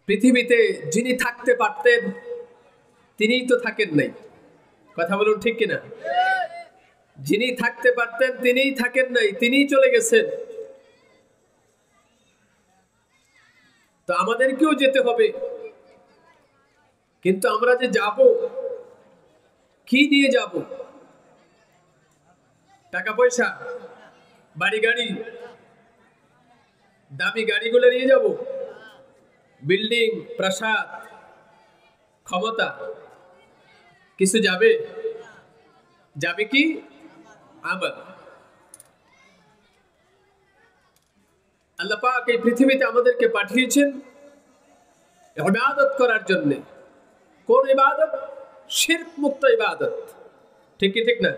পৃথিবীতে যিনি থাকতে পারতেন তিনিই তো থাকেন নাই। কথা বলুন ঠিক কিনা? যিনি থাকতে পারতেন তিনিই থাকেন নাই, তিনিই চলে গেছেন। তো আমাদেরকেও যেতে হবে, কিন্তু আমরা যে যাব কি নিয়ে যাব? টাকা পয়সা, বাড়ি গাড়ি, দামি গাড়িগুলো নিয়ে যাব, বিল্ডিং, প্রাসাদ, ক্ষমতা কিছু যাবে? যাবে কি আমল। আল্লাহ পাক এই পৃথিবীতে আমাদেরকে পাঠিয়েছেন ইবাদত করার জন্য। কোন ইবাদত? শিরক মুক্ত ইবাদত। ঠিক কি ঠিক না?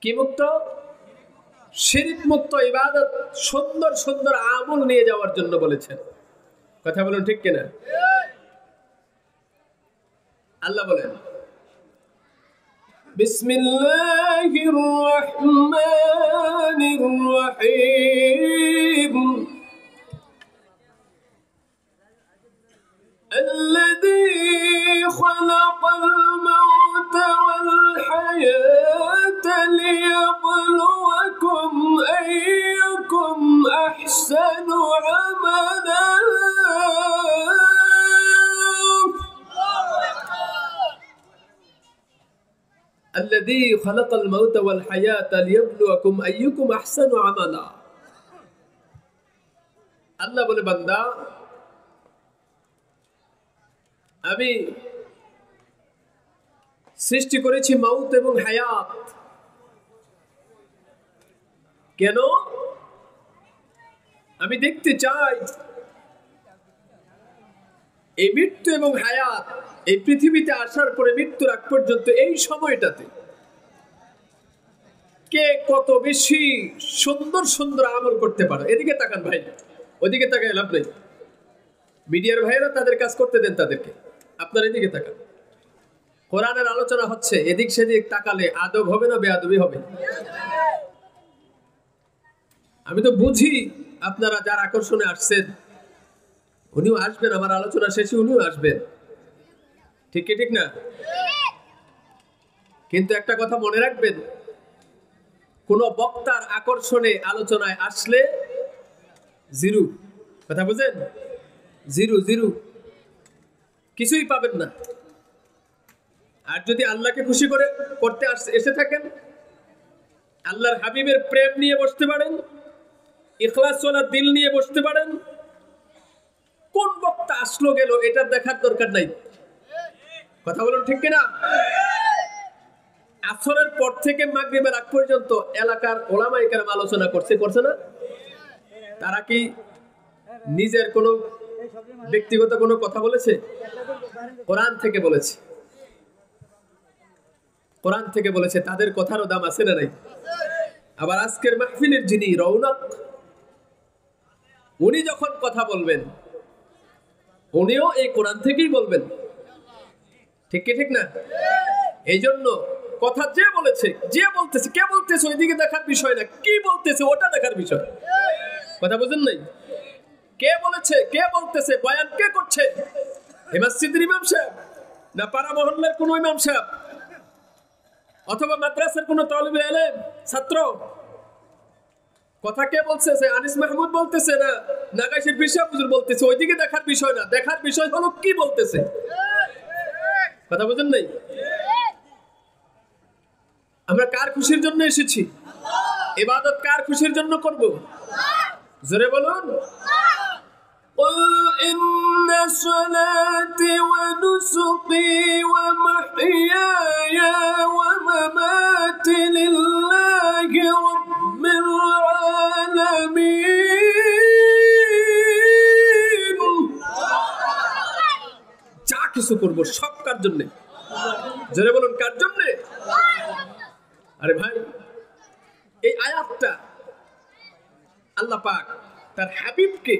কি মুক্ত? শিরক মুক্ত ইবাদত, সুন্দর সুন্দর আমল নিয়ে যাওয়ার জন্য বলেছেন। কথা বলুন ঠিক কিনা? আল্লাহ বলেন বিসমিল্লাহির রহমানির রহিম الذي خلق الموت والحياة ليبلوكم أيكم أحسن عملا الذي خلق الموت والحياة ليبلوكم أيكم أحسن عملا। আল্লাহ বলে বান্দা আমি সৃষ্টি করেছি মাউত এবং হায়াত। কেন? আমি দেখতে চাই এই মৃত্যু এবং হায়াত, এই পৃথিবীতে আসার পরে মৃত্যুর আগ পর্যন্ত এই সময়টাতে কে কত বেশি সুন্দর সুন্দর আমল করতে পারে। এদিকে তাকান ভাই, ওদিকে তাকায় লাভ নেই। মিডিয়ার ভাইরা তাদের কাজ করতে দেন তাদেরকে, আপনার এদিকে তাকান। কোরআনের আলোচনা হচ্ছে, এদিক সেদিক তাকালে আদব হবে না বেয়াদবি হবে? আমি তো বুঝি আপনারা যার আকর্ষণে আসছেন উনিও আসবেন, আমার আলোচনা শেষে উনিও আসবেন। ঠিক কি ঠিক না? কিন্তু একটা কথা মনে রাখবেন, কোন বক্তার আকর্ষণে আলোচনায় আসলে জিরো। কথা বুঝেন? জিরো জিরো, কিছুই পাবেন না। আর যদি আল্লাহকে খুশি করতে এসে থাকেন, আল্লাহর হাবিবের প্রেম নিয়ে বসতে পারেন, ইখলাস ওয়ালা দিল নিয়ে বসতে পারেন, কোন বক্তা আসলো গেল এটা দেখার দরকার নাই। কথা বলুন ঠিক কিনা? আসরের পর থেকে মাগরিবের আগ পর্যন্ত এলাকার ওলামায়ে কেরাম আলোচনা করছে না? তারা কি নিজের কোনো ব্যক্তিগত কোনো কথা বলেছে? কোরআন থেকে বলেছে, কোরআন থেকে বলেছে। তাদের কথারও দাম আছে না নাই? আবার আজকের মাহফিলের যিনি রৌনক, উনি যখন কথা বলবেন উনিও এই কোরআন থেকেই বলবেন। ঠিক কি ঠিক না? এই জন্য কথা যে বলেছে, যে বলতেছে, কে বলতেছে ওইদিকে দেখার বিষয় না, কি বলতেছে ওটা দেখার বিষয়। কথা বুঝেন নাই? কে বলেছে, কে বলতেছে, বয়ান কে করছে? এই মসজিদের ইমাম সাহেব, না পাড়া মহল্লার কোন ইমাম সাহেব, অথবা মাদ্রাসার কোন তালিবে ইলম ছাত্র? কথা কে বলছে? আনিস মাহমুদ বলতেছে না নাগাইশের বিশা হুজুর বলতেছে? ওইদিকে দেখার বিষয় না, দেখার বিষয় হলো কি বলতেছে। কথা বুঝেন নাই? আমরা কার খুশির জন্য এসেছি? ইবাদত কার খুশির জন্য করব? জোরে বলুন। قل إن صلاتي ونسكي ومحياي ومماتي لله رب العالمين। যা কিছু করব সব কার জন্য? জোরে বলুন, কার জন্য? আরে ভাই, এই আয়াতটা আল্লাহ পাক তার হাবিবকে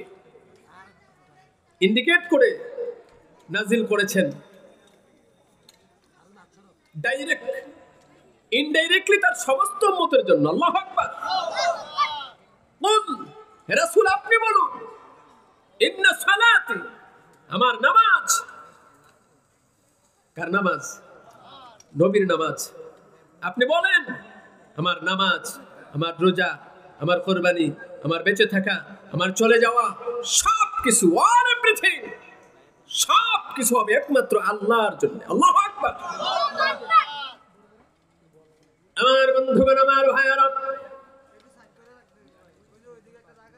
ইন্ডিকেট করে নাজিল করেছেন। ডাইরেক্ট ইনডাইরেক্টলি তার সমস্ত উম্মতের জন্য। আল্লাহু আকবার। বল হে রাসূল, আপনি বলুন ইন্না সালাতি, আমার নামাজ। কার নামাজ? নবীর নামাজ। আপনি বলেন আমার নামাজ, আমার রোজা, আমার কোরবানি, আমার বেঁচে থাকা, আমার চলে যাওয়া, সবকিছু সবকিছু হবে একমাত্র আল্লাহর জন্য। আল্লাহু আকবার। আমার বন্ধুগণ, আমার ভাইয়ারা,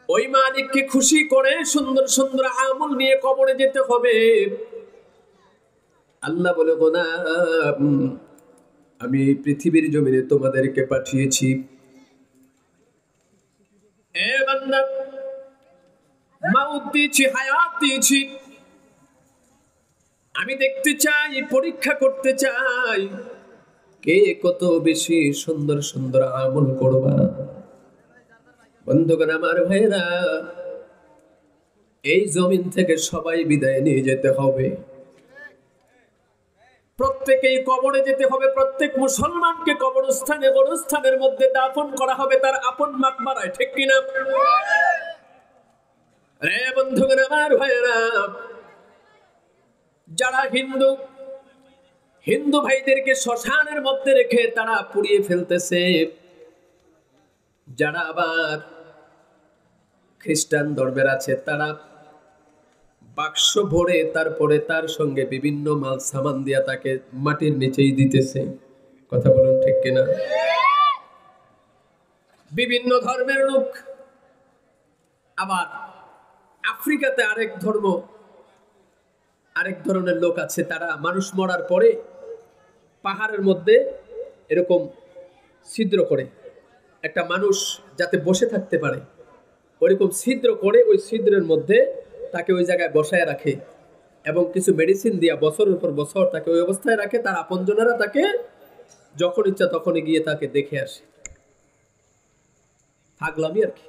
ওই মালিককে খুশি করে সুন্দর সুন্দর আমল নিয়ে কবরে যেতে হবে। আল্লাহ বলে, গোলাম, আমি পৃথিবীর জমিনে তোমাদেরকে পাঠিয়েছি, এ বান্দা, মাউত দিয়েছি, হায়াত দিয়েছি। আমি দেখতে চাই, পরীক্ষা করতে চাই, কে কত বেশি সুন্দর সুন্দর আমল করবা। বন্ধুগণ, আমার ভাইরা, এই জমিন থেকে সবাই বিদায় নিয়ে যেতে হবে। প্রত্যেকেই কবরে যেতে হবে। প্রত্যেক মুসলমানকে কবরস্থানের মধ্যে দাফন করা হবে তার আপন মাকবারায়, ঠিক কিনা? রে বন্ধুগণ, আমার ভাইরা, যারা হিন্দু ভাইদেরকে শ্মশানের মধ্যে রেখে তারা পুড়িয়ে ফেলতেছে, যারা আবার খ্রিস্টান ধর্মের আছে তারা বাক্স ভরে তারপরে তার সঙ্গে বিভিন্ন মাল সামান দিয়া তাকে মাটির নিচেই দিতেছে। কথা বলুন, ঠিক কিনা? বিভিন্ন ধর্মের লোক। আবার আফ্রিকাতে আরেক ধরনের লোক আছে, তারা মানুষ মরার পরে পাহাড়ের মধ্যে এরকম ছিদ্র করে, একটা মানুষ যাতে বসে থাকতে পারে ওইরকম ছিদ্র করে ওই ছিদ্রের মধ্যে তাকে ওই জায়গায় বসায় রাখে এবং কিছু মেডিসিন দিয়া বছরের পর বছর তাকে ওই অবস্থায় রাখে। তার আপনজনেরা তাকে যখন ইচ্ছা তখনই গিয়ে তাকে দেখে আসে। থাকলামই আর কি।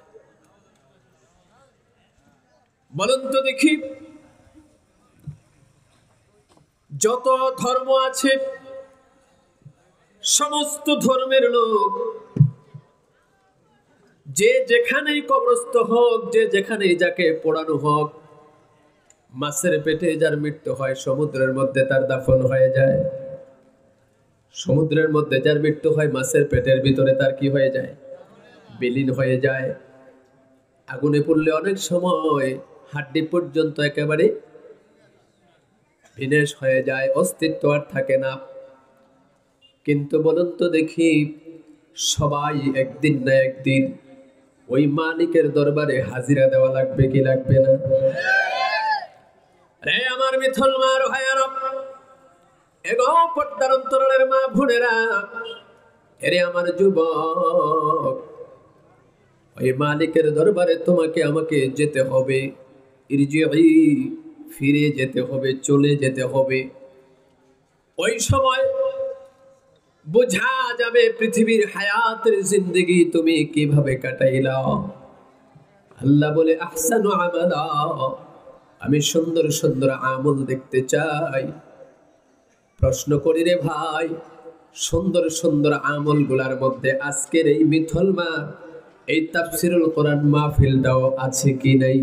বলুন তো দেখি, যত ধর্ম আছে সমস্ত ধর্মের লোক যে যেখানেই কবরস্থ হোক, যে যেখানেই যাকে পোড়ানো হোক, মাছের পেটে যার মৃত্যু হয় সমুদ্রের মধ্যে তার দাফন হয়ে যায়। সমুদ্রের মধ্যে যার মৃত্যু হয় মাছের পেটের ভিতরে তার কি হয়ে যায়? বিলীন হয়ে যায়। আগুনে পুড়লে অনেক সময় হাড্ডি পর্যন্ত একেবারে বিনাশ হয়ে যায়, অস্তিত্ব আর থাকে না। কিন্তু বলুন তো দেখি, সবাই একদিন না একদিন ওই মালিকের দরবারে হাজিরা দেওয়া লাগবে কি লাগবে না? রে আমার মুসলমান ভাইয়েরা, এগো পর্দার অন্তরালের মা বোনেরা, এরে আমার যুবক, ওই মালিকের দরবারে তোমাকে আমাকে যেতে হবে। ইরজিই, ফিরে যেতে হবে, চলে যেতে হবে। ওই সময় বোঝা যাবে পৃথিবীর হায়াতের জিন্দেগি তুমি কিভাবে কাটাইলা। আল্লাহ বলে, আহসানু আমালা, আমি সুন্দর সুন্দর আমল দেখতে চাই। প্রশ্ন করি রে ভাই, সুন্দর সুন্দর আমলগুলার মধ্যে আজকের এই মুসলমান এই তাফসীরুল কোরআন মাহফিলটাও আছে কি নাই?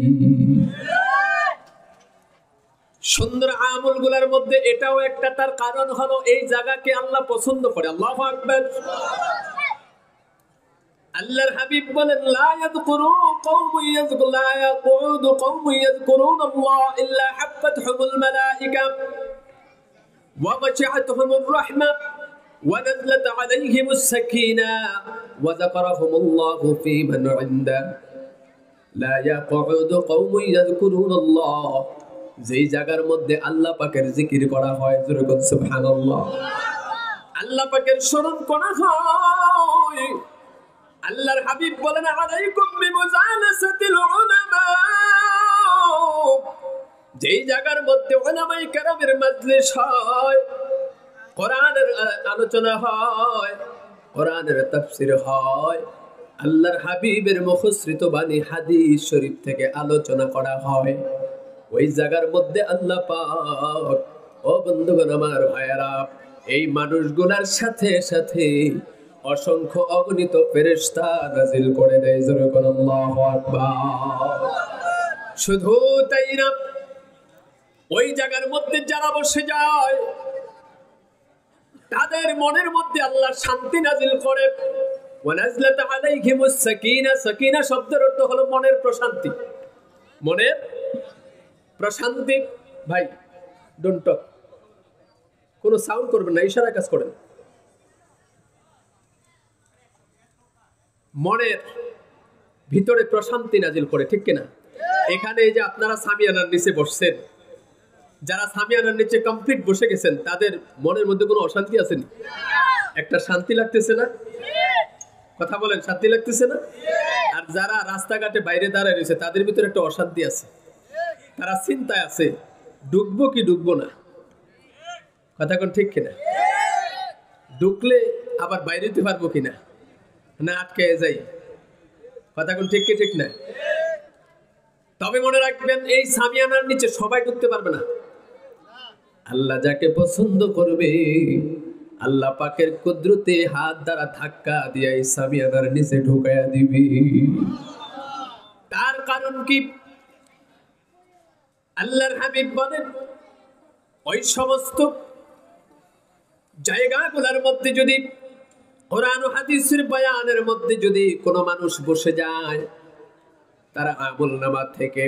সুন্দর আমলগুলোর মধ্যে এটাও একটা, তার কারণ হলো এই জায়গাকে আল্লাহ পছন্দ করে। আল্লাহু আকবার। আল্লাহর হাবিব বলেন, লা ইয়াযকুরু কওমুন লা ইয়াকুদু কওমুন ইয়াযকুরুনাল্লাহ ইল্লা হাফাতহুমুল মালায়েকা ওয়া গাশিআতহুমুর রাহমা ওয়া নাযালাত আলাইহিমুস সাকিনা ওয়া যাকারাহুমুল্লাহু ফী মান ইনদা লা ইয়াকুদু কওমুন ইয়াযকুরুনাল্লাহ। যেই জায়গার মধ্যে আল্লাহ পাকের জিকির করা হয়, জোরে বলুন সুবহানাল্লাহ, আল্লাহ পাকের স্মরণ করা হয়, আল্লাহর হাবিব বলেন, আলাইকুম বিমুজালাসাতিল উলামা। যেই জায়গার মধ্যে উলামায়ে কেরামের মাজলিস হয়, কোরআনের আলোচনা হয়, কোরআনের তাফসীর হয়, আল্লাহর হাবিবের মুখসৃত বাণী হাদিস শরীফ থেকে আলোচনা করা হয়, ওই জায়গার মধ্যে আল্লাহ পাক, ও বন্ধুগণ আমার ভাইয়েরা, এই মানুষগুলার সাথে সাথে অসংখ্য অগণিত ফেরেশতা নাজিল করে দেয়। জোরে বলুন আল্লাহু আকবার। শুধু তাই না, ওই জায়গার মধ্যে যারা বসে যায় তাদের মনের মধ্যে আল্লাহ শান্তি নাজিল করে। ওয়ানাজলাত আলাইহিমুস সাকিনা, সাকিনা শব্দের অর্থ হলো মনের প্রশান্তি। মনের প্রশান্তি। ভাই ডোন্ট টক, কোনো সাউন্ড করবেন না, ইশারা কাজ করেন। মনের ভিতরে প্রশান্তি নাজিল করে, ঠিক কিনা? এখানে এই যে আপনারা সামিয়ানার নিচে বসছেন, যারা সামিয়ানার নিচে কমপ্লিট বসে গেছেন, তাদের মনের মধ্যে কোনো অশান্তি আছে না? একটা শান্তি লাগতেছে না? কথা বলেন, শান্তি লাগতেছে না? আর যারা রাস্তাঘাটে বাইরে দাঁড়ায় রয়েছে তাদের ভিতরে একটা অশান্তি আছে, তারা চিন্তায় আছে ঢুকবো কি ঢুকবো না। কথা কোন ঠিক কিনা? ঢুকলে আবার বাইরে যেতে পারবো কিনা, না আটকে যাই। কথা কোন ঠিক কি ঠিক না? তবে মনে রাখবেন এই সামিয়ানার নিচে সবাই ঢুকতে পারবে না। আল্লাহ যাকে পছন্দ করবে আল্লাহ পাকের কুদরতে হাত দ্বারা ধাক্কা দিয়ে এই সামিয়ানার নিচে ঢুকাইয়া দিবি। তার কারণ কি? আল্লাহর হাবিব বলেন ওই সমস্ত জায়গাগুলোর মধ্যে যদি কোরআন ও হাদিসের বয়ানের মধ্যে যদি কোনো মানুষ বসে যায়, তারা আমলনামা থেকে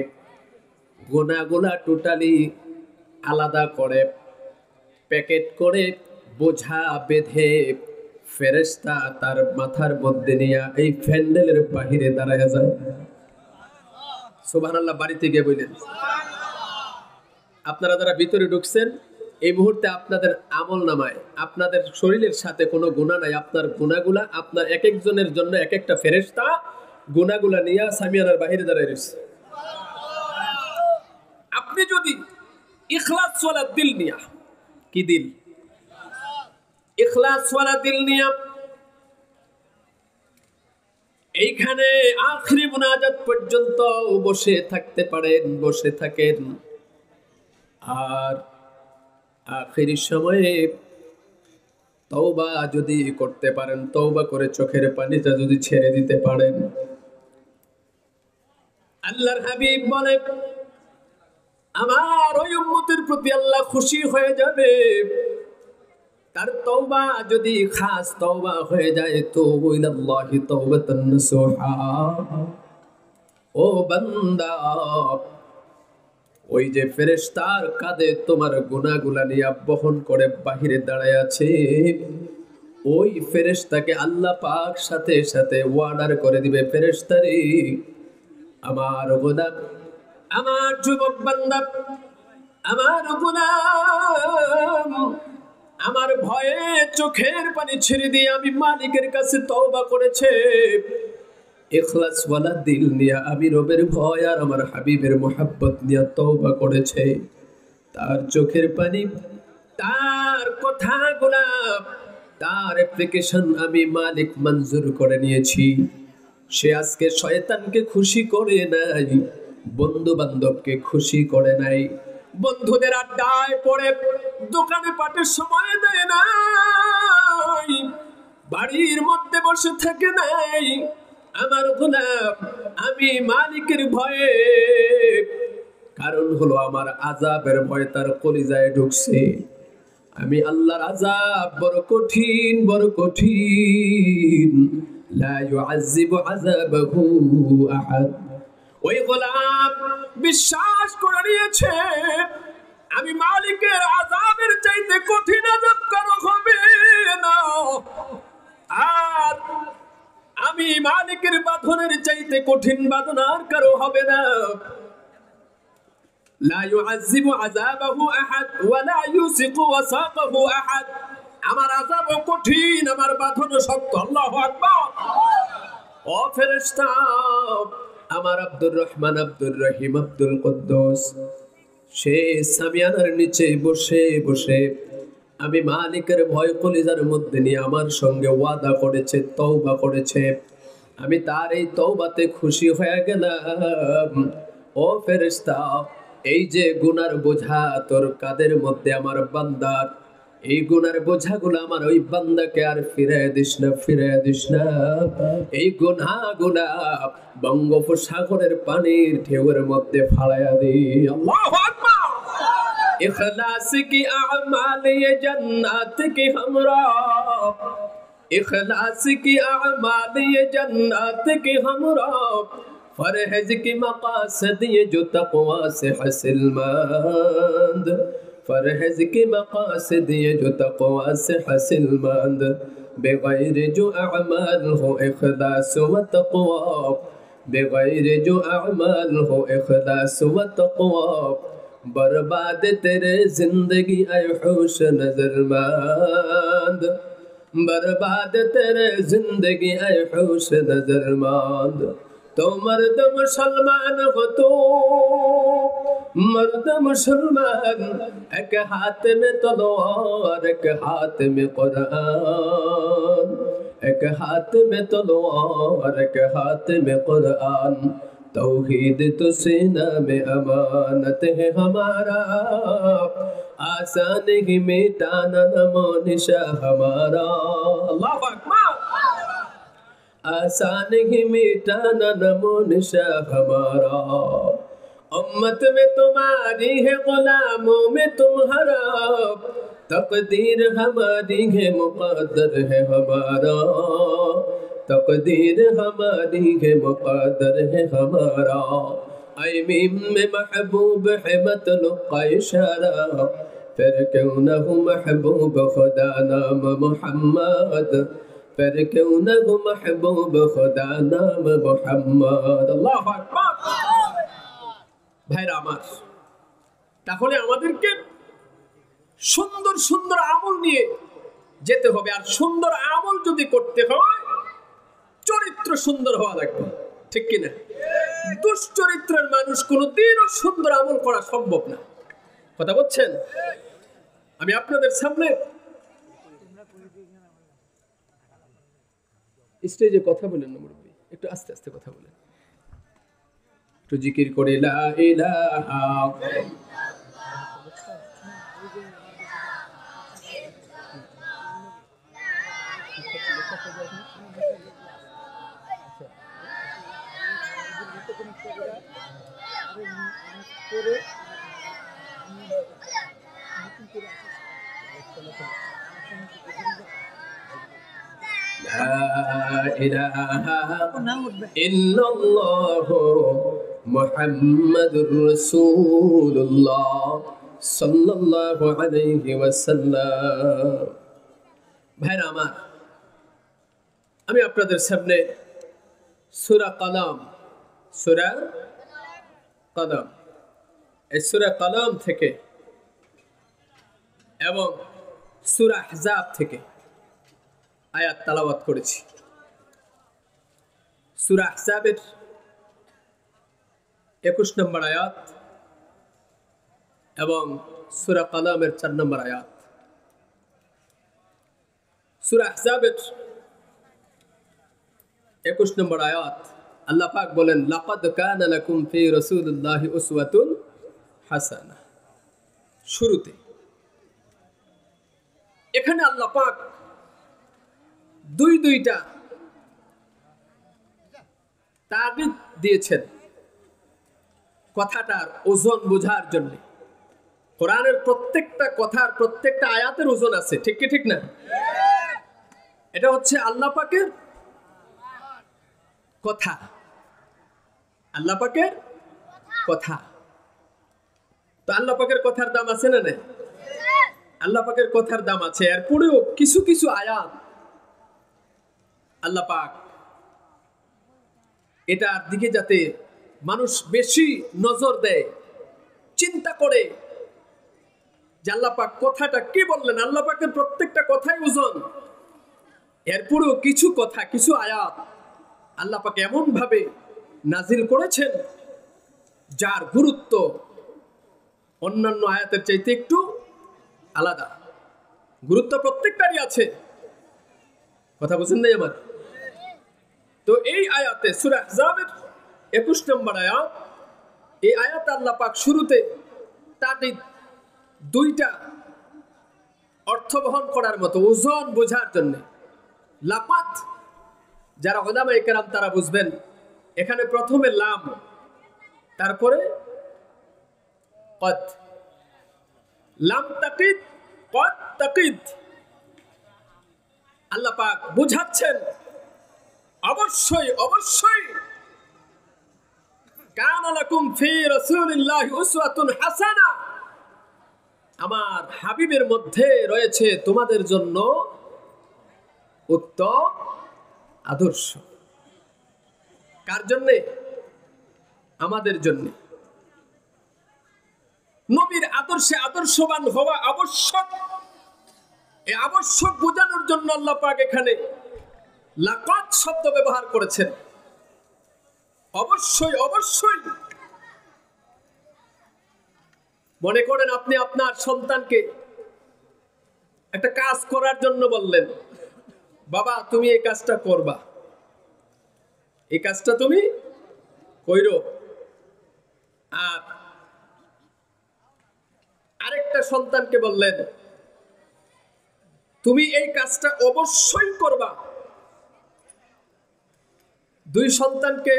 গুনাহগুলা টোটালি আলাদা করে প্যাকেট করে বোঝা বেঁধে ফেরেশতা তার মাথার মধ্যে নিয়ে এই প্যান্ডেলের বাহিরে দাঁড়ায় যায়। সুবহানাল্লাহ। বাড়িতে গিয়ে বললেন, আপনারা যারা ভিতরে ঢুকছেন এই মুহূর্তে আপনাদের আমলনামায় আপনাদের শরীরের সাথে কোনো গুনাহ নাই। আপনার গুনাহগুলা আপনার এক একজনের জন্য এক একটা ফেরেশতা গুনাহগুলা নিয়ে সামিয়ানার বাহিরে দাঁড়ায় রয়েছে। আপনি যদি ইখলাস ওয়ালা দিল নিয়া, কি দিল? ইখলাস ওয়ালা দিল নিয়া এইখানে আখিরি মুনাজাত পর্যন্ত বসে থাকতে পারেন, বসে থাকেন। আর আখিরি সময়ে তওবা যদি করতে পারেন, তওবা করে চোখের পানিটা যদি ছেড়ে দিতে পারেন, আল্লাহর হাবিব বলে আমার ওই উম্মতের প্রতি আল্লাহ খুশি হয়ে যাবে। তার তওবা যদি খাস তওবা হয়ে যায়, তুবু ইলাল্লাহি তাওবাতান নাসুহা। ও বান্দা, ওই যে ফেরেশতার কাঁধে তোমার গুনাহগুলা নিয়ে বহন করে বাহিরে দাঁড়ায় আছে, ওই ফেরেশতাকে আল্লাহ পাক সাথে সাথে ওয়ার্ডার করে দিবে, ফেরেশতারে আমার গোলাম, আমার যুবক বান্দা, আমার গোলাম আমার ভয়ে চোখের পানি ছেড়ে দিয়ে আমি মালিকের কাছে তওবা করেছে, ইখলাস ওয়ালা দিল নিয়ে আমি রবের ভয় আর আমার হাবিবের মোহাব্বত নিয়ে তওবা করেছে। তার চোখের পানি, তার কথাগুলা, তার অ্যাপ্লিকেশন আমি মালিক মঞ্জুর করে নিয়েছি। সে আজকে শয়তানকে খুশি করে নাই, বন্ধু বান্ধবকে খুশি করে নাই, বন্ধুদের আড্ডায় পড়ে দোকানে পাটের সময় দেয় নাই, বাড়ির মধ্যে বসে থাকে নাই। আমার গোলাম আমি মালিকের ভয়ে, কারণ হলো আমার আযাবের ভয় তার কলিজায় ঢুকছে। আমি আল্লাহর আযাব বড় কঠিন, বড় কঠিন। লা ইউআযযিবু আযাবাহু আহাদ। ওই গোলাম বিশ্বাস করে নিয়েছে আমি মালিকের আযাবের চাইতে কঠিন আযাব কারো হবে না, আর আমি মালিকের বাঁধনের চাইতে কঠিন বাঁধন আর কারো হবে না। লা ইউআযযিবু আযাবাহু আহাদ ওয়া লা ইউসিকু ওয়াসাকাহু আহাদ। আমার আযাবও কঠিন, আমার বাঁধনও শক্ত। আল্লাহু আকবার। ও ফেরেশতা, আমার আব্দুর রহমান, আব্দুর রহিম, আব্দুল কুদ্দুস সে সামিয়ানার নিচে বসে বসে আমি মালিকের ভয় কলিজার মধ্যে নিয়ে আমার সঙ্গে ওয়াদা করেছে, তওবা করেছে। আমি তার এই তওবাতে খুশি হয়ে গেলাম। ও ফেরেশতা, এই যে গুনার বোঝা তোর কাঁধের মধ্যে আমার বান্দার, এই গুনার বোঝাগুলো আমার ওই বান্দাকে আর ফিরায় দিস না, ফিরায় দিস না। এই গুনাহগুলা বঙ্গোপসাগরের পানির ঢেউয়ের মধ্যে ফালাইয়া দি। আল্লাহু আকবার। इखलास की अमाल ये जन्नत की हमरा, इखलास की अमाल ये जन्नत की हमरा, फरहेज की मकासद ये जो तक़वा से हसिलमंद, फरहेज की मकासद ये जो तक़वा से हसिलमंद, बेगैर जो अमाल हो इखलास व तक़वा, बेगैर जो अमाल हो इखलास व तक़वा, बर्बाद तेरे जिंदगी ऐ होश नजरमंद, बर्बाद तेरे जिंदगी ऐ होश नजरमंद। तो मर्द मुसलमान हो तो, मर्द मुसलमान, एक हाथ में तलवार एक हाथ में कुरान, एक हाथ में तलवार एक हाथ में कुरान, तौहीद तो सीना में अमानत है हमारा, आसान ही मिटाना नमो निशा हमारा, अल्लाहु अकबर, आसान ही मिटाना नमो निशा हमारा। उम्मत में तुम्हारी है गुलामों में तुम्हारा, तकदीर हमारी है मुक़द्दर है हमारा, तकदीर हमारी है मुक़द्दर है हमारा। ऐ मीम में महबूब है मतलब का इशारा, फिर क्यों न हो महबूब खुदा नाम मोहम्मद, फिर क्यों न हो महबूब खुदा नाम मोहम्मद। अल्लाहु अकबर। ভাইরা আমার, তাহলে আমাদেরকে সুন্দর সুন্দর আমল নিয়ে যেতে হবে, আর সুন্দর আমল যদি করতে হয় চরিত্র সুন্দর হওয়া লাগবে, ঠিক কিনা? দুশ্চরিত্রের মানুষ কোনোদিনও সুন্দর আমল করা সম্ভব না, কথা বলছেন? আমি আপনাদের সামনে স্টেজে কথা বলেন না মুরব্বি, একটু আস্তে আস্তে কথা বলেন, একটু জিকির করে লা ইলাহা ইল্লাল্লাহু মুহাম্মাদুর রাসূলুল্লাহ সাল্লাল্লাহু আলাইহি ওয়াসাল্লাম। ভাইরা আমার, আমি আপনাদের সামনে সূরা কলম, সূরা কলম, এই সূরা কলম থেকে এবং সূরা আহজাব থেকে আয়াত তেলাওয়াত করেছি। সূরা আহজাবের 21 নম্বর আয়াত এবং সূরা কলমের 4 নম্বর আয়াত। সূরা আহজাবের 21 নম্বর আয়াত আল্লাহ পাক বলেন, লাকাদ কানা লাকুম ফি রাসূলিল্লাহি উসওয়াতুন হাসানাহ। শুরুতে এখানে আল্লাহ পাক দুইটা তাগিদ দিয়েছেন কথাটার ওজন বোঝার জন্য। কোরআনের প্রত্যেকটা কথার প্রত্যেকটা আয়াতের ওজন আছে, ঠিক কি ঠিক না? এটা হচ্ছে আল্লাহ পাকের কথা, আল্লাহ পাকের কথা। তো আল্লাহ পাকের কথার দাম আছে না না? আল্লাহ পাকের কথার দাম আছে। এরপরেও কিছু কিছু আয়াত আল্লাহ পাক এটার দিকে যাতে মানুষ বেশি নজর দেয়, চিন্তা করে যে আল্লাহ পাক কথাটা কি বললেন। আল্লাহ পাকের প্রত্যেকটা কথাই ওজন। এরপরেও কিছু কথা, কিছু আয়াত আল্লাহ পাক এমন ভাবে নাজিল করেছেন যার গুরুত্ব অন্যান্য আয়াতের চাইতে একটু আলাদা। গুরুত্ব প্রত্যেকটারই আছে, কথা বুঝেন নাই আমার? তো এই আয়াতে সূরা আহজাবের 21 নম্বর আয়াত, এই আয়াতে আল্লাহ পাক শুরুতে তাকিদ দুইটা অর্থ বহন করার মতো, ওজন বোঝার জন্য। লাকাদ, যারা উলামায়ে কেরাম তারা বুঝবেন, এখানে প্রথমে লাম, তারপরে কদ। লাম তাকিদ কদ তাকিদ। আল্লাহ পাক বুঝাচ্ছেন অবশ্যই অবশ্যই কানা লাকুম ফি রাসূলিল্লাহি উসওয়াতুন হাসানা, আমার হাবিবের মধ্যে রয়েছে তোমাদের জন্য উত্তম আদর্শ। কার জন্যে? আমাদের জন্য। নবীর আদর্শে আদর্শবান হওয়া আবশ্যক। এই আবশ্যক বোঝানোর জন্য আল্লাহ পাক এখানে লাকাদ শব্দ ব্যবহার করেছেন। অবশ্যই অবশ্যই। মনে করেন আপনি আপনার সন্তানকে একটা কাজ করার জন্য বললেন, বাবা তুমি এই কাজটা করবা, এই কাজটা তুমি কইরো। আর আরেকটা সন্তানকে বললেন, তুমি এই কাজটা অবশ্যই করবা। দুই সন্তানকে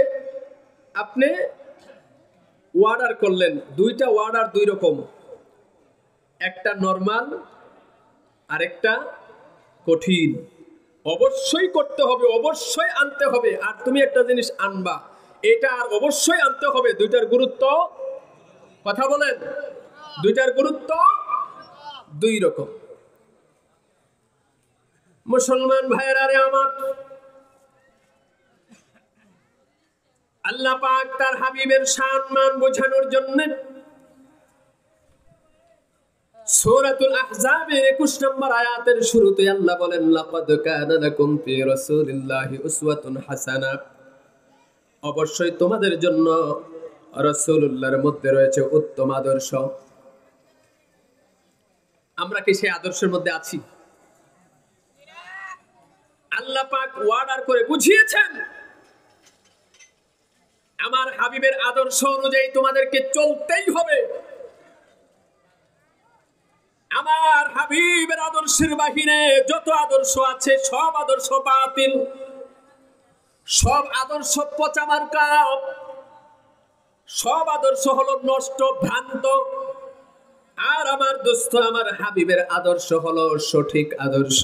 আপনি অর্ডার করলেন, দুইটা অর্ডার দুই রকম, একটা নরমাল আর একটা কঠিন। অবশ্যই করতে হবে, অবশ্যই আনতে হবে। আর তুমি একটা জিনিস আনবা, এটা আর অবশ্যই আনতে হবে। দুইটার গুরুত্ব, কথা বলেন, দুইটার গুরুত্ব দুই রকম। মুসলমান ভাইরা রে আমার, আল্লাহ পাক তার হাবিবের সম্মান বোঝানোর জন্য সূরাতুল আহজাবের 21 নম্বর আয়াতের শুরুতে আল্লাহ বলেন, লাকাদ কানা লাকুম ফি রাসূলিল্লাহি উসওয়াতুন হাসানা, অবশ্যই তোমাদের জন্য রাসূলুল্লাহর মধ্যে রয়েছে উত্তম আদর্শ। আমরা কি সেই আদর্শের মধ্যে আছি? আল্লাহ পাক ওয়ার্ডার করে বুঝিয়েছেন, আমার হাবিবের আদর্শ অনুযায়ী তোমাদেরকে চলতেই হবে। আমার হাবিবের আদর্শের বাহিরে যত আদর্শ আছে সব আদর্শ বাতিল, সব আদর্শ পচা মার্কা, সব আদর্শ হলো নষ্ট ভ্রান্ত। আর আমার দোস্ত, আমার হাবিবের আদর্শ হলো সঠিক আদর্শ।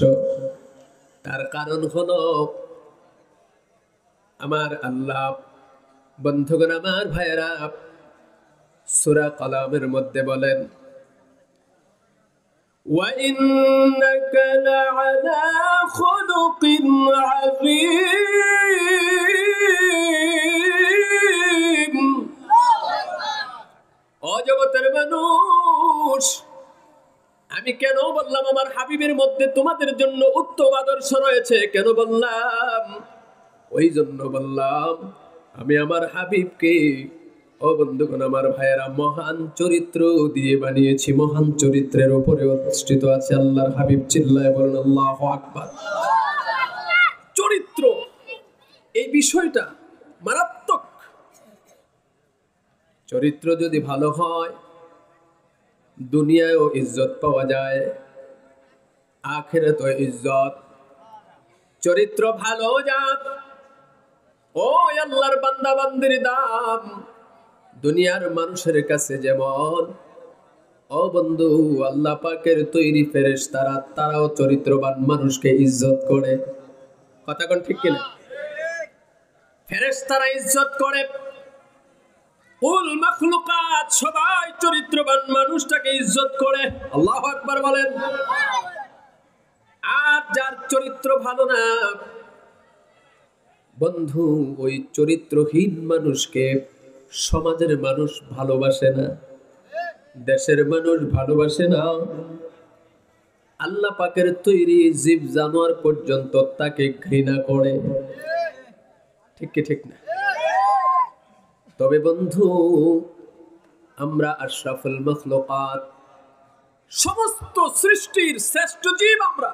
তার কারণ হলো আমার আল্লাহ, বন্ধুগণ আমার ভাইয়েরা, সূরা কলামের মধ্যে বলেন, وَإِنَّكَ لَعَلَى خُلُقٍ عَظِيمٍ। ও জগতের মানুষ, আমি কেন বললাম আমার হাবিবের মধ্যে তোমাদের জন্য উত্তম আদর্শ রয়েছে? কেন বললাম? ওই জন্য বললাম, আমি আমার হাবিবকে, ও বন্ধুগণ আমার ভাইয়েরা, মহান চরিত্র দিয়ে বানিয়েছি। মহান চরিত্রের উপরে অধিষ্ঠিত আছে আল্লাহর হাবিব। চিল্লায় বলেন আল্লাহু আকবার। চরিত্র, এই বিষয়টা মারাত্মক। চরিত্র যদি ভালো হয়, দুনিয়ায়ও ইজ্জত পাওয়া যায়, আখিরাতেও ইজ্জত। চরিত্র ভালো যার, ও আল্লাহর বান্দা বান্দির দাম দুনিয়ার মানুষের কাছে যেমন, ও বন্ধু আল্লাহ পাকের তৈরি ফেরেশতারা, তারাও চরিত্রবান মানুষকে ইজ্জত করে। কথা কোন ঠিক কিনা? ফেরেশতারা ইজ্জত করে, কুল মাখলুকাত সবাই চরিত্রবান মানুষটাকে ইজ্জত করে। আল্লাহু আকবার বলেন। আর যার চরিত্র ভালো না বন্ধু, ওই চরিত্রহীন মানুষকে সমাজের মানুষ ভালোবাসে না, দেশের মানুষ ভালোবাসে না। আল্লাহ পাকের তৈরি জীব জানোয়ার পর্যন্ত তাকে ঘৃণা করে। ঠিক কি ঠিক না? তবে বন্ধু, আমরা আশরাফুল মাখলুকাত, সমস্ত সৃষ্টির শ্রেষ্ঠ জীব আমরা।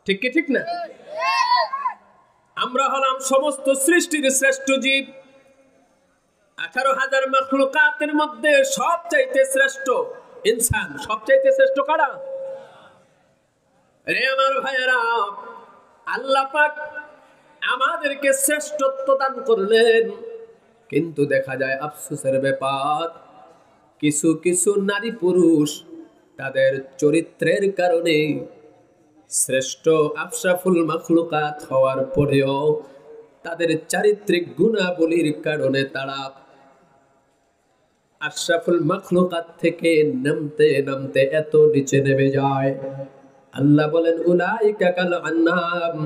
ঠিক কি ঠিক না? আমরা হলাম সমস্ত সৃষ্টির শ্রেষ্ঠ জীব। 18,000 মাখলুকাতের মধ্যে সবচাইতে শ্রেষ্ঠ ইনসান। সবচাইতে শ্রেষ্ঠ কারা? রে আমার ভাইয়েরা, আল্লাহ পাক আমাদেরকে শ্রেষ্ঠত্ব দান করলেন, কিন্তু দেখা যায় আফসোসের ব্যাপার, কিছু কিছু নারী পুরুষ তাদের চরিত্রের কারণে শ্রেষ্ঠ আশরাফুল মাখলুকাত হওয়ার পরেও তাদের চারিত্রিক গুণাবলীর কারণে তারা আশরাফুল মাখলুকাত থেকে নামতে নামতে এত নিচে নেমে যায়। আল্লাহ বলেন উলাইকা কাল আনআম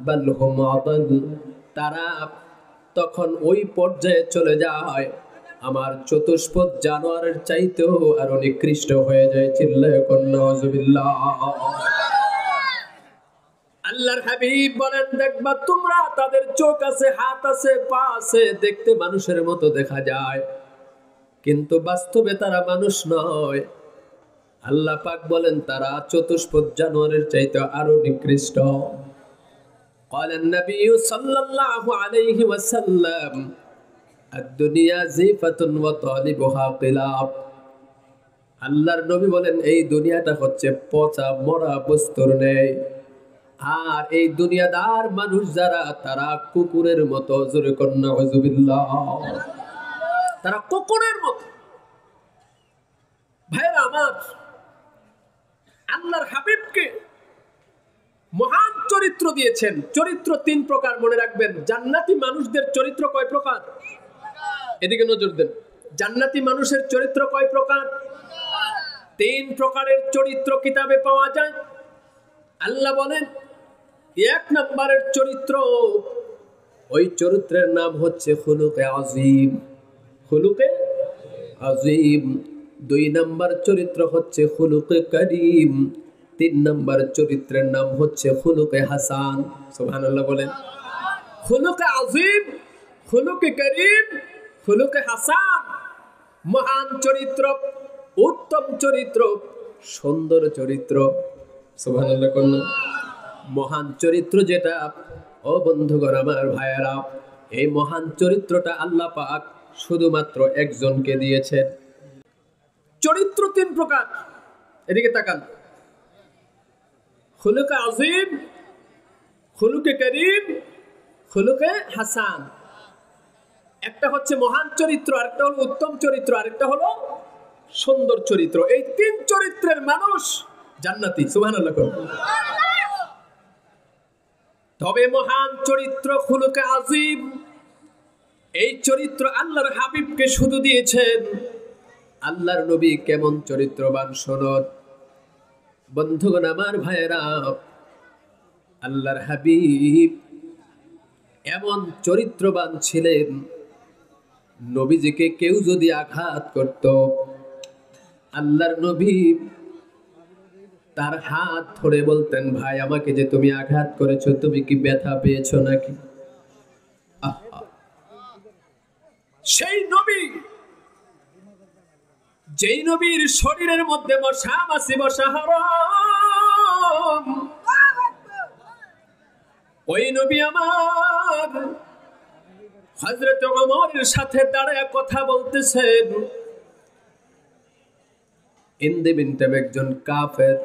বাল হুম আদাল, তারা তখন ওই পর্যায়ে চলে যায় আমার চতুষ্পদ জানোয়ারের চাইতেও আরো নিকৃষ্ট হয়ে যায়। চিল্লায়ে কোন নাউযুবিল্লাহ। আল্লাহর হাবিব বলেন দেখবা তোমরা তাদের চোখ আছে, হাত আছে, পা আছে, দেখতে মানুষের মতো দেখা যায়, কিন্তু বাস্তবে তারা মানুষ নয়। আল্লাহ পাক বলেন তারা চতুষ্পদ জানোয়ারের চাইতে আরো নিকৃষ্ট। قال النبي صلى الله عليه وسلم الدنيا زيفة وطالبها قلاب। আল্লাহর নবী বলেন এই দুনিয়াটা হচ্ছে পচা মরা বস্তুর ন্যায়, আর এই দুনিয়াদার মানুষ যারা তারা কুকুরের মতো। জোরে কোন নাউযুবিল্লাহ। তারা কুকুরের মতো। ভাইরা আমার, আল্লাহর হাবিবকে মহান চরিত্র দিয়েছেন। চরিত্র তিন প্রকার, মনে রাখবেন। জান্নাতি মানুষদের চরিত্র কয় প্রকার? এদিকে নজর দেন। জান্নাতি মানুষের চরিত্র কয় প্রকার? তিন প্রকারের চরিত্র কিতাবে পাওয়া যায়। আল্লাহ বলেন এক নম্বরের চরিত্র, ওই চরিত্রের নাম হচ্ছে খুলুকে আযীম। খুলুকে আযীম। দুই নম্বর চরিত্র হচ্ছে খুলুকে করিম। তিন নম্বর চরিত্রের নাম হচ্ছে খুলুকে হাসান। সুবহানাল্লাহ বলেন। খুলুকে আযীম, খুলুকে করিম, খুলুকে হাসান, মহান চরিত্র, উত্তম চরিত্র, সুন্দর চরিত্র। সুবহানাল্লাহ কোন মহান চরিত্র যেটা, ও বন্ধুগণ আমার ভাইয়েরা, এই মহান চরিত্রটা আল্লাহ পাক শুধুমাত্র একজনকে দিয়েছেন। চরিত্র তিন প্রকার, এদিকে তাকান। খুলুকে আযীম, খুলুকে করিম, খুলুকে হাসান। একটা হচ্ছে মহান চরিত্র, আরেকটা হলো উত্তম চরিত্র, আরেকটা হলো সুন্দর চরিত্র। এই তিন চরিত্রের মানুষ জান্নাতি। সুবহানাল্লাহ। তবে মহান চরিত্র খুলুকে আযীম, এই চরিত্র আল্লাহর হাবিবকে শুধু দিয়েছেন। আল্লাহর নবী কেমন চরিত্রবান শুনুন বন্ধুগণ আমার ভাইয়েরা। আল্লাহর হাবিব এমন চরিত্রবান ছিলেন, নবীজিকে কেউ যদি আঘাত করত, আল্লাহর নবী তার হাত ধরে বলতেন ভাই আমাকে যে তুমি আঘাত করেছো, তুমি কি ব্যথা পেয়েছো নাকি? সেই নবী, যেই নবীর শরীরের মধ্যে মশা মাছি বসা হারাম, ওই নবী আমার হযরত ওমরের সাথে দাঁড়ায় কথা বলতেছেন। ইন্দে বিনতে একজন কাফের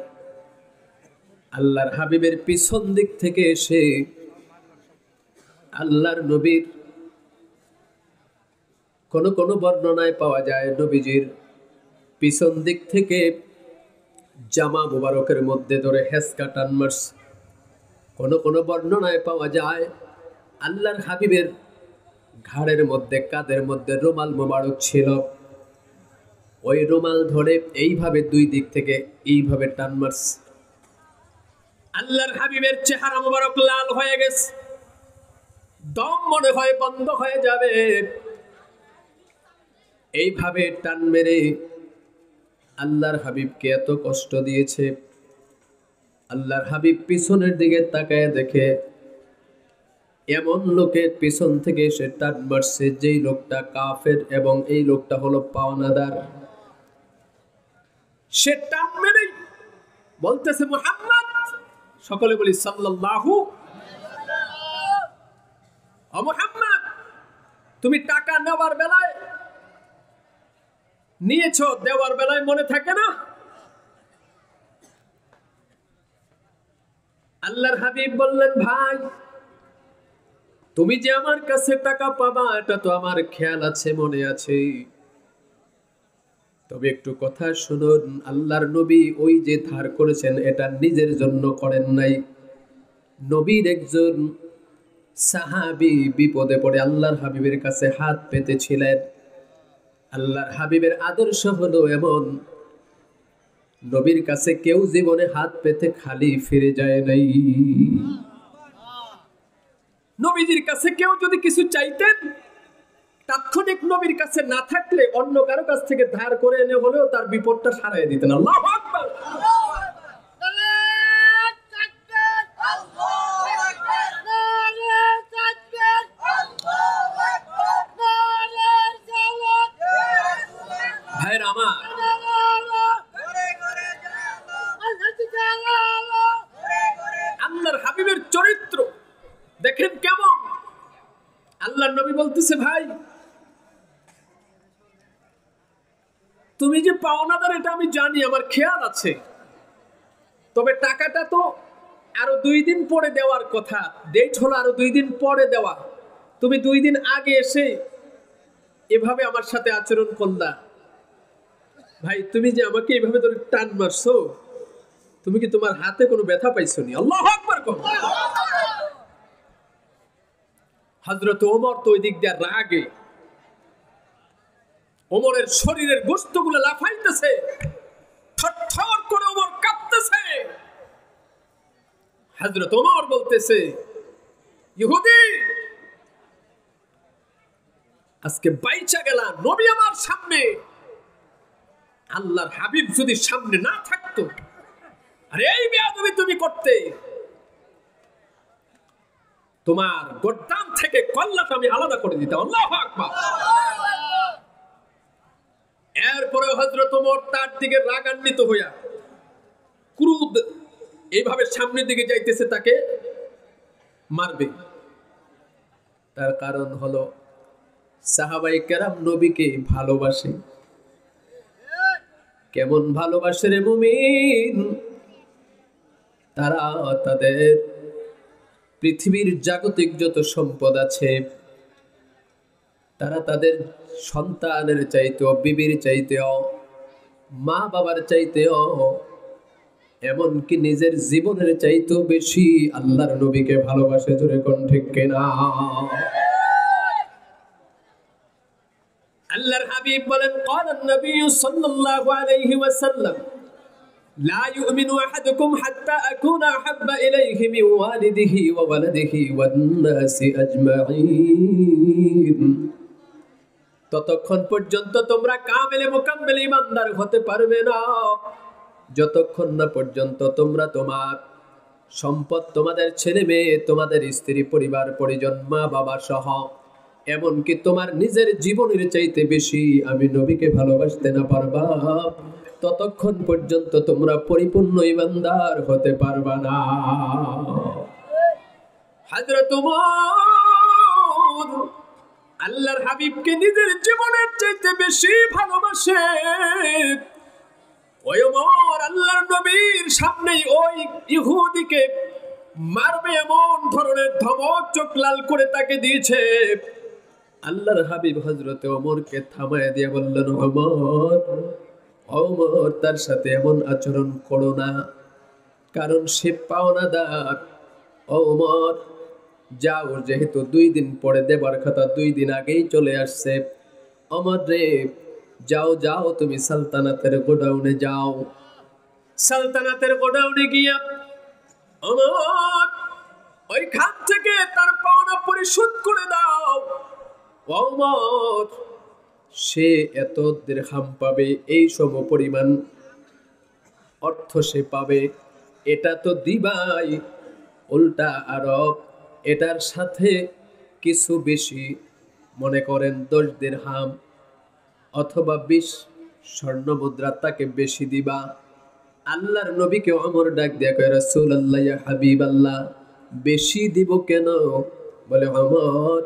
আল্লাহর হাবিবের পিছন দিক থেকে এসে আল্লাহর নবীর কোন কোন বর্ণনায় পাওয়া যায় নবীজির পিছন দিক থেকে জামা মুবারকের মধ্যে ধরে হেসকা টান মারছে। কোন কোন বর্ণনায় পাওয়া যায় আল্লাহর হাবিবের ঘাড়ের মধ্যে, কাঁধের মধ্যে রুমাল মুবারক ছিল, ওই রুমাল ধরে এইভাবে দুই দিক থেকে এইভাবে টান মারছে। আল্লাহর হাবিবের চেহারা মুবারক লাল হয়ে গেছে, দম মনে হয় বন্ধ হয়ে যাবে। এইভাবে টান মেরে আল্লাহর হাবিবকে এত কষ্ট দিয়েছে। আল্লাহর হাবিব পিছনের দিকে তাকায় দেখে এমন লোকের পিছন থেকে এসে টান মারছে যেই লোকটা কাফের এবং এই লোকটা হলো পাওনাদার। সে টান মেরে বলতেছে মুহাম্মদ, সকলে বলি সাল্লাল্লাহু। ও মুহাম্মদ, তুমি টাকা নেওয়ার বেলায় নিয়েছো, দেওয়ার বেলায় মনে থাকে না? আল্লাহর হাবিব বললেন ভাই তুমি যে আমার কাছে টাকা পাবা এটা তো আমার খেয়াল আছে, মনে আছে, তবে একটু কথা শুনুন, আল্লাহর নবী ওই যে ধার করেছেন এটা নিজের জন্য করেন নাই। নবীর একজন সাহাবী বিপদে পড়ে আল্লাহর হাবিবের কাছে হাত পেতেছিলেন। আল্লাহর হাবিবের আদর্শ হলো এমন, নবীর কাছে কেউ জীবনে হাত পেতে খালি ফিরে যায় নাই। নবীজির কাছে কেউ যদি কিছু চাইতেন, তাৎক্ষণিক নবীর কাছে না থাকলে অন্য কারো কাছ থেকে ধার করে এনে হলেও তার বিপদটা সারাই দিতেন। আল্লাহু আকবার। ভাইরা আমার, আল্লাহর হাবিবের চরিত্র দেখেন কেমন। আল্লাহর নবী বলতেছে, ভাই তুমি যে পাওনাদার এটা আমি জানি, আমার খেয়াল আছে, তবে টাকাটা তো আরো 2 দিন পরে দেওয়ার কথা, ডেট হলো আরো 2 দিন পরে দেওয়া, তুমি 2 দিন আগে এসে এভাবে আমার সাথে আচরণ করলা। ভাই তুমি যে আমাকে এইভাবে ধরে টান মারছো, তুমি কি তোমার হাতে কোনো ব্যথা পাইছো নি? আল্লাহু আকবার। হযরত ওমর তো ওই দিক দিয়ে রাগে, ওমরের শরীরের গোশতগুলো লাফাইতেছে, থরথর করে ওমর কাঁপতেছে। হযরত ওমর বলতেছে, ইহুদি আজকে বাইচা গেলা, নবী আমার সামনে, আল্লাহর হাবিব যদি সামনে না থাকতো আর এই বেয়াদবি তুমি করতে, তোমার গর্দান থেকে কল্লাটা আমি আলাদা করে দিতাম। আল্লাহু আকবার। এরপরে হযরত ওমর তার দিকে রাগান্বিত হইয়া ক্রোধ এইভাবে সামনের দিকে যাইতেছে, তাকে মারবে। তার কারণ হলো সাহাবায়ে কেরাম নবীকে ভালোবাসে। কেমন ভালোবাসে রে মুমিন, তারা তাদের পৃথিবীর জাগতিক যত সম্পদ আছে তারা তাদের সন্তানের চাইতেও, বিবির চাইতেও, মা বাবার চাইতেও, এমনকি নিজের জীবনের চাইতেও বেশি আল্লাহর নবীকে ভালোবাসে। জোরে কোন ঠিক কিনা? আল্লাহর হাবিব বলেন, ক্বালান নবী সাল্লাল্লাহু আলাইহি ওয়াসাল্লাম, লা ইউমিনু আহাদুকুম হাত্তা আকুনা আহাব্বা ইলাইহি মিন ওয়ালিদিহি ওয়া ওয়ালাদিহি ওয়ান নাসি আজমাইন। ততক্ষণ পর্যন্ত তোমরা কামেলে মুকাম্মেলে ঈমানদার হতে পারবে না যতক্ষণ না পর্যন্ত তোমরা তোমার সম্পদ, তোমাদের ছেলে মেয়ে, তোমাদের স্ত্রী, পরিবার পরিজন, মা বাবা সহ এমনকি তোমার নিজের জীবনের চাইতে বেশি আমি নবীকে ভালোবাসতে না পারবা, ততক্ষণ পর্যন্ত তোমরা পরিপূর্ণ ঈমানদার হতে পারবা না। হযরত ওমর আল্লাহর হাবিবকে নিজের জীবনের চাইতে বেশি ভালোবাসে। ওই ওমর আল্লাহর নবীর সামনেই ওই ইহুদিকে মারবে এমন ধরনের ধমক চোখ লাল করে তাকে দিয়েছে। আল্লাহর হাবিব হযরত ওমরকে থামায় দিয়ে বললেন, ওমর, ওমর তার সাথে এমন আচরণ করো না, কারণ সে পাওনাদার। ওমর যাও, যেহেতু 2 দিন পরে দেবার কথা 2 দিন আগেই চলে আসছে, ওমর রে যাও যাও, তুমি সালতানাতের গোডাউনে যাও। সালতানাতের গোডাউনে গিয়া ওমর ওইখান থেকে তার পাওনা পরিশোধ করে দাও। ওমর সে এত দিরহাম পাবে, এই সম পরিমাণ অর্থ সে পাবে, এটা তো দিবাই, উল্টা আরব এটার সাথে কিছু বেশি, মনে করেন 10 দিরহাম অথবা 20 স্বর্ণ মুদ্রা তাকে বেশি দিবা। আল্লাহর নবীকে ওমর ডাক দিয়া কয়, রাসূলুল্লাহ, ইয়া হাবিবাল্লাহ, বেশি দিব কেন? বলে, ওমর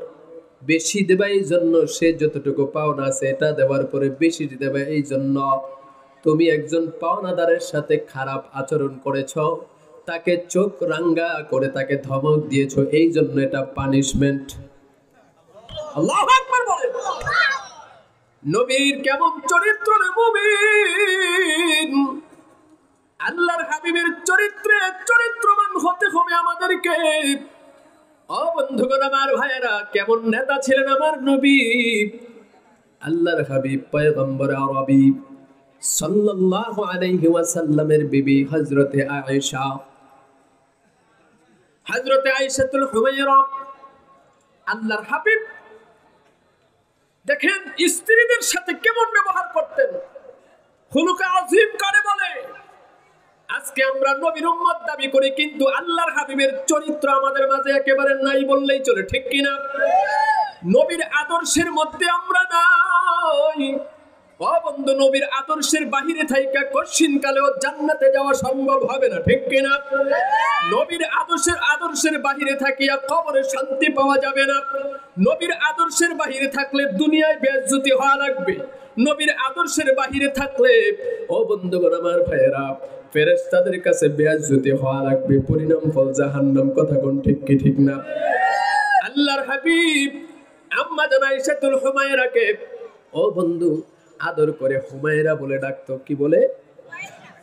বেশি দেবা এই জন্য, সে যতটুকু পাওনা আছে এটা দেওয়ার পরে বেশি দেবা এই জন্য তুমি একজন পাওনাদারের সাথে খারাপ আচরণ করেছ, তাকে চোখ রাঙ্গা করে তাকে ধমক দিয়েছ, এই জন্য এটা পানিশমেন্ট। আল্লাহু আকবার বলেন। নবীর কেমন চরিত্র রে মুমিন, আল্লাহর হাবিবের চরিত্রে চরিত্রবান হতে হবে আমাদেরকে। ও বন্ধুগণ আমার ভাইয়েরা, কেমন নেতা ছিলেন আমার নবী, আল্লাহর হাবিব পয়গম্বর আরবি সাল্লাল্লাহু আলাইহি ওয়াসাল্লামের বিবি হযরতে আয়েশা, হযরতে আয়েশাতুল হুমায়রা। আল্লাহর হাবিব দেখেন স্ত্রীদের সাথে কেমন ব্যবহার করতেন, খুলুকে আযীম কারে বলে। আজকে আমরা নবীর উম্মত দাবি করি, কিন্তু আল্লাহর হাবিবের চরিত্র আমাদের মাঝে একেবারে নাই বললেই চলে, ঠিক কিনা? নবীর আদর্শের মধ্যে আমরা নাই। ও বন্ধু, নবীর আদর্শের বাহিরে থাইকা কঠিন কালেও জান্নাতে যাওয়া সম্ভব হবে না, ঠিক কিনা? নবীর আদর্শের বাহিরে থাকিয়া কবরে শান্তি পাওয়া যাবে না। নবীর আদর্শের বাহিরে থাকলে দুনিয়ায় বেইজ্জতি হওয়া লাগবে। নবীর আদর্শের বাহিরে থাকলে ও বন্ধুগণ আমার ভাইয়েরা, ফেরেশতাদের কাছে বেইজ্জতি হওয়া লাগবে, পরিণাম ফল জাহান্নাম। কথা কোন ঠিক কি ঠিক না? আল্লাহর হাবিব আম্মা জান আয়েশাতুল হুমায়রাকে ও বন্ধু আদর করে হুমায়রা বলে ডাকতো। কি বলে?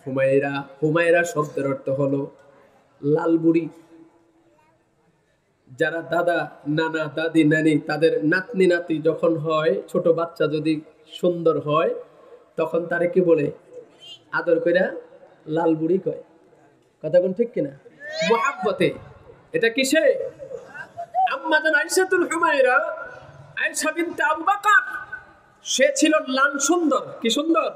হুমায়রা। হুমায়রা শব্দের অর্থ হলো লাল বুড়ি। যারা দাদা, নানা, দাদি, নানি, তাদের নাতনি নাতি যখন হয়, ছোট বাচ্চা যদি সুন্দর হয়, তখন তারে কি বলে? আদর কইরা লাল বুড়ি কয়। কথা কোন ঠিক কিনা? মুহাব্বতে। এটা কিসে? আম্মা জান আয়েশাতুল হুমায়রা, আয়েশা বিনতে আবু বকর, সে ছিল লাল সুন্দর। কি সুন্দর?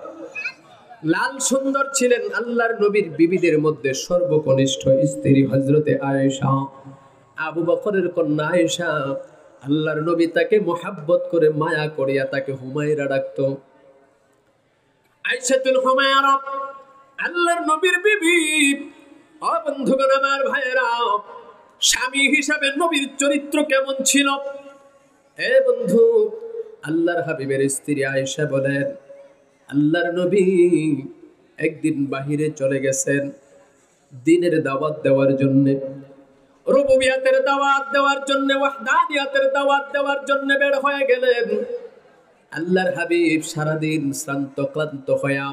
লাল সুন্দর ছিলেন। আল্লাহর নবীর বিবিদের মধ্যে সর্বকনিষ্ঠ স্ত্রী হযরতে আয়েশা, আবু বকরের কন্যা আয়েশা। আল্লাহর নবী তাকে মুহাব্বত করে মায়া করিয়া তাকে হুমায়রা ডাকতো। আয়েশাতুল হুমায়রা আল্লাহর নবীর বিবি। ও বন্ধুগণ আমার ভাইয়েরা, স্বামী হিসাবে নবীর চরিত্র কেমন ছিল? এ বন্ধু, আল্লাহর হাবিবের স্ত্রী আয়েশা বলেন, আল্লাহর নবী একদিন বাহিরে চলে গেছেন দ্বীনের দাওয়াত দেওয়ার জন্য, রুবুবিয়াতের দাওয়াত দেওয়ার জন্য, ওয়াহদানিয়াতের দাওয়াত দেওয়ার জন্য বের হয়ে গেলেন। আল্লাহর হাবিব সারাদিন শ্রান্ত ক্লান্ত হয়ে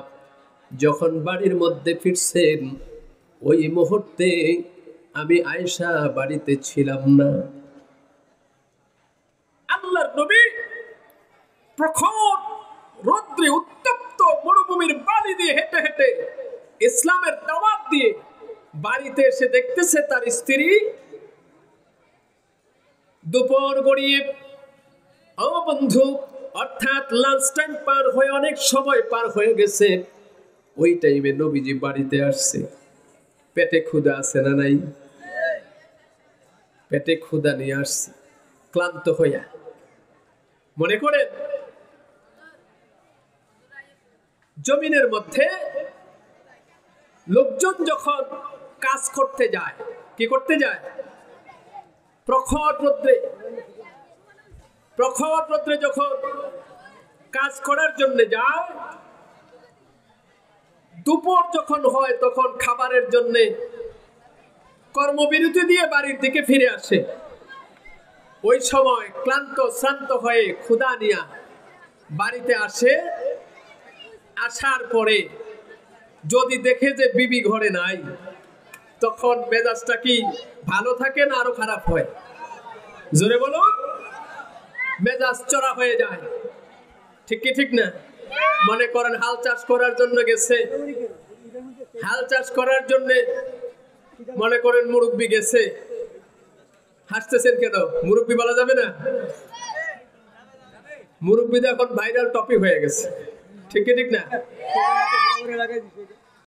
যখন বাড়ির মধ্যে ফিরছেন, ওই মুহূর্তে আমি আয়েশা বাড়িতে ছিলাম না। আল্লাহর নবী প্রখর রৌদ্রে উত্তপ্ত মরুভূমির বালি দিয়ে হেঁটে হেঁটে ইসলামের দাওয়াত দিয়ে বাড়িতে এসে দেখতেছে তার স্ত্রী দুপুর গড়িয়ে, ও বন্ধু, অর্থাৎ লাঞ্চ টাইম পার হয়ে অনেক সময় পার হয়ে গেছে। ওই টাইমে নবীজি বাড়িতে আসছে। পেটে ক্ষুধা আছে না নাই? পেটে ক্ষুধা নিয়ে আসছে, ক্লান্ত হইয়া। মনে করেন জমিনের মধ্যে লোকজন যখন কাজ করতে যায়, কি করতে যায়? প্রখর রৌদ্রে যখন কাজ করার জন্য যায়, দুপুর যখন হয় তখন খাবারের জন্য কর্মবিরতি দিয়ে বাড়ির দিকে ফিরে আসে। ওই সময় ক্লান্ত শ্রান্ত হয়ে ক্ষুধা নিয়া বাড়িতে আসে। আসার পরে যদি দেখে যে বিবি ঘরে নাই, তখন মেজাজটা কি ভালো থাকে না আরো খারাপ হয়? জোরে বলো। মেজাজ চড়া হয়ে যায়, ঠিক কি ঠিক না? মনে করেন হাল চাষ করার জন্য গেছে, হাল চাষ করার জন্য মনে করেন মুরব্বি গেছে। হাসতেছেন কেন? মুরব্বি বলা যাবে না? মুরব্বিদের এখন ভাইরাল টপিক হয়ে গেছে, ঠিক কি ঠিক না?